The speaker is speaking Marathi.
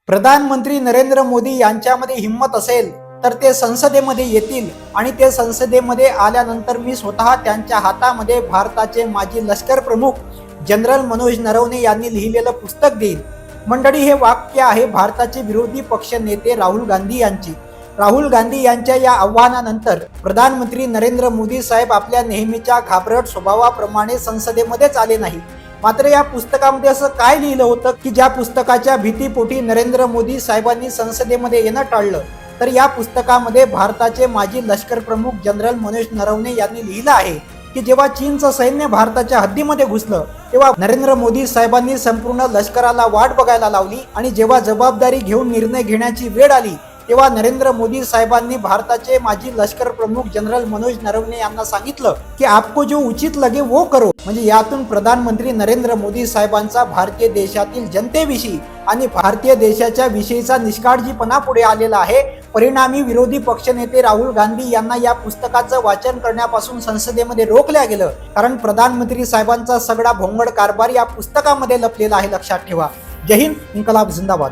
प्रधानमंत्री नरेंद्र मोदी यांच्यामध्ये हिंमत असेल तर ते संसदेमध्ये येतील आणि ते संसदेमध्ये आल्यानंतर मी स्वतः त्यांच्या हातामध्ये भारताचे माजी लष्कर प्रमुख जनरल मनोज नरवणे यांनी लिहिलेलं पुस्तक देईल। मंडळी, हे वाक्य आहे भारताचे विरोधी पक्ष नेते राहुल गांधी यांची। राहुल गांधी यांच्या या आव्हानानंतर प्रधानमंत्री नरेंद्र मोदी साहेब आपल्या नेहमीच्या घाबरट स्वभावाप्रमाणे संसदेमध्येच आले नाही। मात्र या पुस्तकामध्ये असं काय लिहिलं होतं की ज्या पुस्तकाच्या भीतीपोटी नरेंद्र मोदी साहेबांनी संसदेमध्ये येणं टाळलं? तर या पुस्तकामध्ये भारताचे माजी लष्कर प्रमुख जनरल मनोज नरवणे यांनी लिहिलं आहे की जेव्हा चीनचं सैन्य भारताच्या हद्दीमध्ये घुसलं तेव्हा नरेंद्र मोदी साहेबांनी संपूर्ण लष्कराला वाट बघायला लावली आणि जेव्हा जबाबदारी घेऊन निर्णय घेण्याची वेळ आली तेव्हा नरेंद्र मोदी साहेबांनी भारताचे माजी लष्कर प्रमुख जनरल मनोज नरवणे यांना सांगितलं की आपको जो उचित लगे वो करो। म्हणजे यातून प्रधानमंत्री नरेंद्र मोदी साहेबांचा भारतीय देशातील जनतेविषयी आणि भारतीय देशाच्या विषयीचा निष्काळजीपणा पुढे आलेला आहे। परिणामी विरोधी पक्षनेते राहुल गांधी यांना या पुस्तकाचं वाचन करण्यापासून संसदेमध्ये रोखल्या गेलं, कारण प्रधानमंत्री साहेबांचा सगळा भोंगळ कारभार या पुस्तकामध्ये लपलेला आहे। लक्षात ठेवा। जय हिंद, इन्कलाब जिंदाबाद।